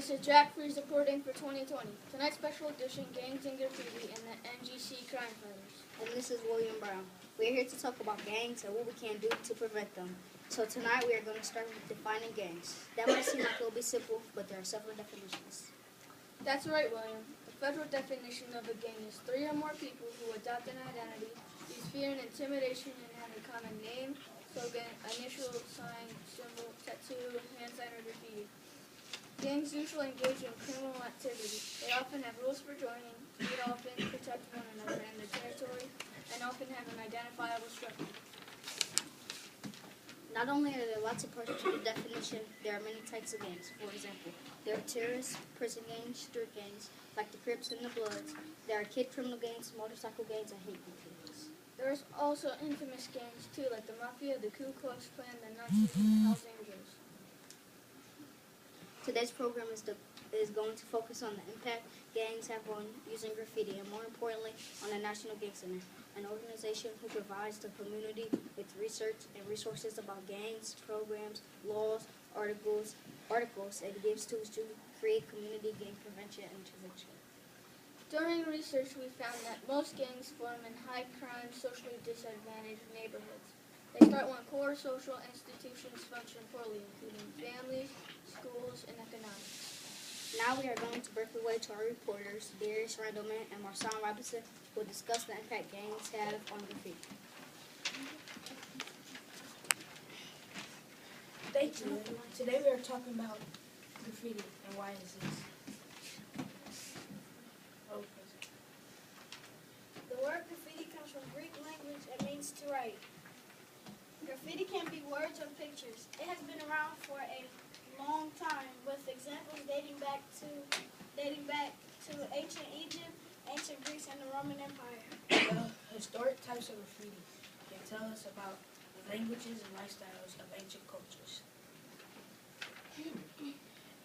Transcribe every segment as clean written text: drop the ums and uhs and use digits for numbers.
This is Jack Freeze reporting for 2020. Tonight's special edition, Gangs and Graffiti and the NGC Crime Fighters. And this is William Brown. We're here to talk about gangs and what we can do to prevent them. So tonight we are going to start with defining gangs. That might seem like it'll be simple, but there are several definitions. That's right, William. The federal definition of a gang is 3 or more people who adopt an identity, use fear and intimidation, and have a common name, slogan, initial, sign, symbol, tattoo, hand sign, or graffiti. Gangs usually engage in criminal activity. They often have rules for joining, feed often, protect one another and their territory, and often have an identifiable structure. Not only are there lots of parts to the definition, there are many types of gangs. For example, there are terrorist, prison gangs, street gangs, like the Crips and the Bloods. There are kid criminal gangs, motorcycle gangs, and hate group gangs. There's also infamous gangs too, like the Mafia, the Ku Klux Klan, the Nazis, and the Hells Angels. Today's program is going to focus on the impact gangs have on using graffiti, and more importantly, on the National Gang Center, an organization who provides the community with research and resources about gangs, programs, laws, articles, and gives tools to create community gang prevention and intervention. During research, we found that most gangs form in high-crime, socially disadvantaged neighborhoods. They start when core social institutions function poorly, including families, schools, and economics. Now we are going to break away to our reporters, Darius Randleman and Marsan Robinson, who will discuss the impact gangs have on graffiti. Thank you. Today we are talking about graffiti and why it exists. The word graffiti comes from Greek language and means to write. Graffiti can be words or pictures. It has been around for a long time, with examples dating back to ancient Egypt, ancient Greece, and the Roman Empire. Historic types of graffiti can tell us about the languages and lifestyles of ancient cultures.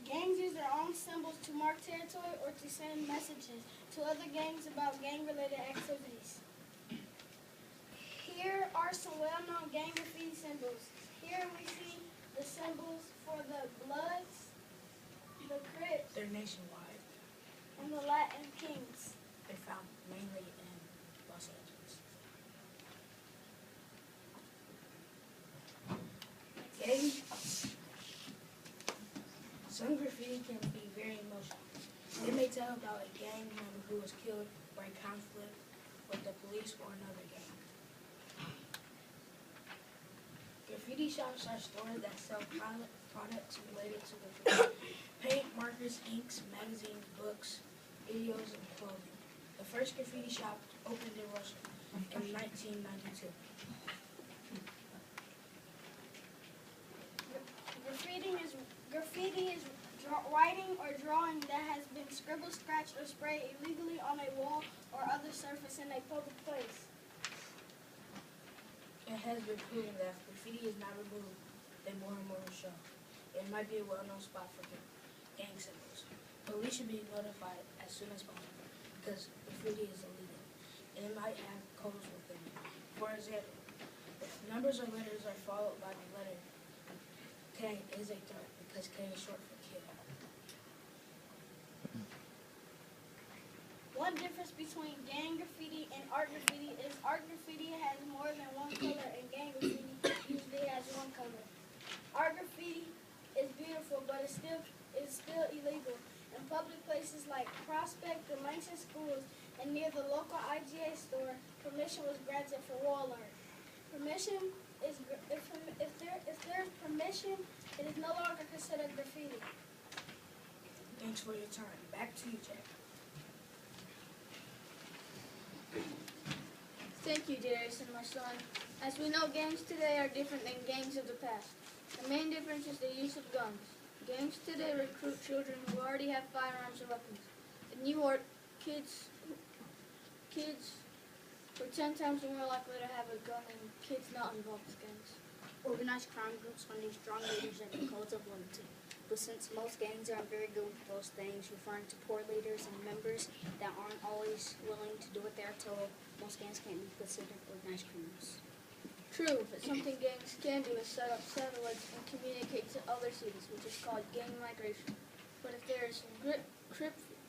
Gangs use their own symbols to mark territory or to send messages to other gangs about gang-related activities. Here are some well-known gang graffiti symbols. Here we see the symbols for the Bloods, the Crips, They're nationwide. and the Latin Kings. They're found mainly in Los Angeles. Some graffiti can be very emotional. It may tell about a gang member who was killed by conflict with the police or another gang. Graffiti shops are stores that sell products related to graffiti. Paint, markers, inks, magazines, books, videos, and clothing. The first graffiti shop opened in Russia in 1992. Graffiti is writing or drawing that has been scribbled, scratched, or sprayed illegally on a wall or other surface in a public place. It has been proven that if graffiti is not removed, then more and more will show. It might be a well-known spot for gang symbols. Police should be notified as soon as possible because graffiti is illegal, and it might have codes within it. For example, if numbers or letters are followed by the letter K, it is a threat because K is short for kid. One difference between gang graffiti and art graffiti is art graffiti has more than one color and gang graffiti usually has one color. Art graffiti is beautiful, but it's still illegal. In public places like Prospect, the Langston schools, and near the local IGA store, permission was granted for wall art. If there's permission, it is no longer considered graffiti. Thanks for your time. Back to you, Jack. Thank you, Darius and my son. As we know, gangs today are different than gangs of the past. The main difference is the use of guns. Gangs today recruit children who already have firearms or weapons. In New York, kids were 10 times more likely to have a gun than kids not involved with gangs. Organized crime groups need strong leaders and codes of loyalty. But since most gangs aren't very good with those things, referring to poor leaders and members that aren't always willing to do what they're told, most gangs can't be considered organized criminals. True, but something gangs can do is set up satellites and communicate to other cities, which is called gang migration. but if there is some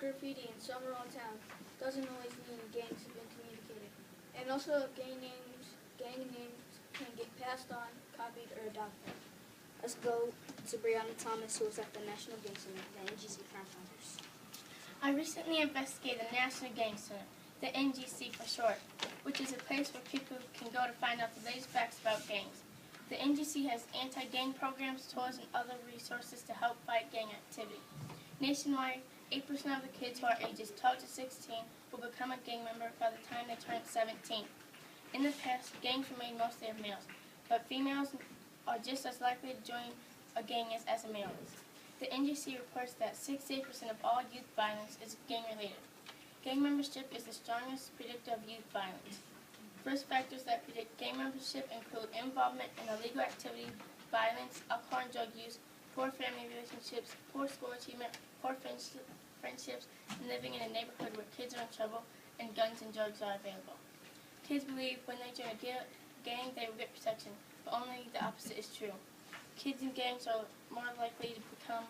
graffiti in some rural town, doesn't always mean gangs have been communicated. And also gang names can get passed on, copied, or adopted. Let's go to Brianna Thomas, who was at the National Gang Center, the NGC Crime Fighters. I recently investigated the National Gang Center, the NGC for short, which is a place where people can go to find out the latest facts about gangs. The NGC has anti-gang programs, tours, and other resources to help fight gang activity. Nationwide, 8% of the kids who are ages 12 to 16 will become a gang member by the time they turn 17. In the past, gangs were made mostly of males, but females are just as likely to join a gang as a male is. The NGC reports that 68% of all youth violence is gang-related. Gang membership is the strongest predictor of youth violence. Risk factors that predict gang membership include involvement in illegal activity, violence, alcohol and drug use, poor family relationships, poor school achievement, poor friendships, and living in a neighborhood where kids are in trouble and guns and drugs are available. Kids believe when they join a gang they will get protection, but only the opposite is true. Kids in gangs are more likely to become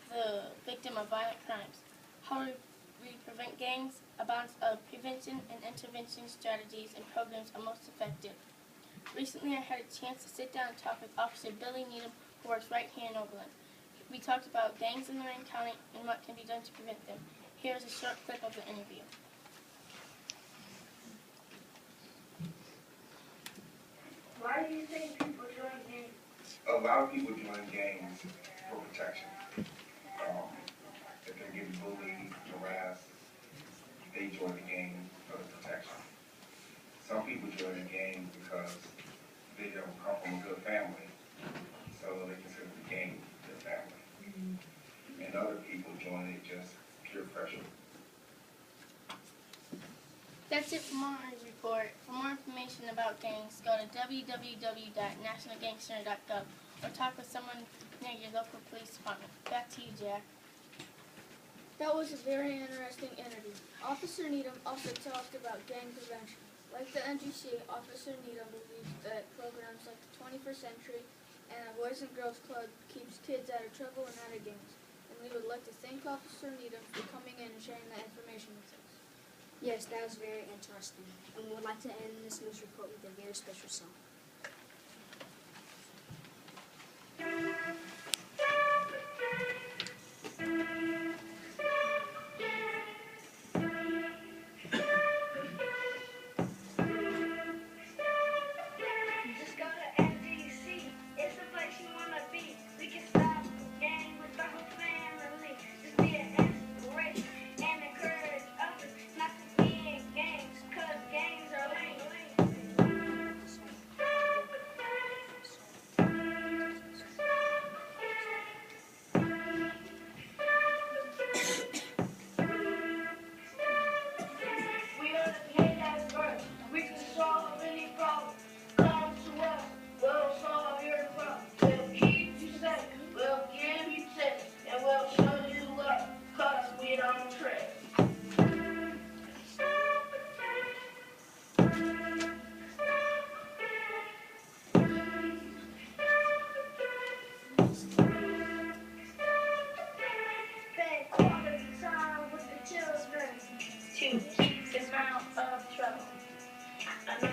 the victim of violent crimes. How do we prevent gangs? A balance of prevention and intervention strategies and programs are most effective. Recently, I had a chance to sit down and talk with Officer Billy Needham, who works right here in Oberlin. We talked about gangs in Lorraine County and what can be done to prevent them. Here is a short clip of the interview. Why do you think people join gangs? A lot of people join gangs for protection. If they're getting bullied, harassed, they join the gang for the protection. Some people join the gang because they don't come from a good family, so they consider the gang their family. And other people join it just pure pressure. That's it for my report. For more information about gangs, go to www.nationalgangcenter.gov or talk with someone near your local police department. Back to you, Jack. That was a very interesting interview. Officer Needham also talked about gang prevention. Like the NGC, Officer Needham believes that programs like the 21st Century and the Boys and Girls Club keeps kids out of trouble and out of gangs. And we would like to thank Officer Needham for coming in and sharing that information with us. Yes, that was very interesting. And we would like to end this news report with a very special song. Just go to NDC. It's the place you wanna be. We can stop the gang with the whole family. Just be an inspiration and encourage others not to be in gangs, 'cause gangs are lame. We are the pain at birth. We can solve any problem. Come to us. We'll solve your problem. We'll keep you safe. We'll give you tips. And we'll show you love. 'Cause we don't trip. Spend quality time with the children to keep them out of trouble. I know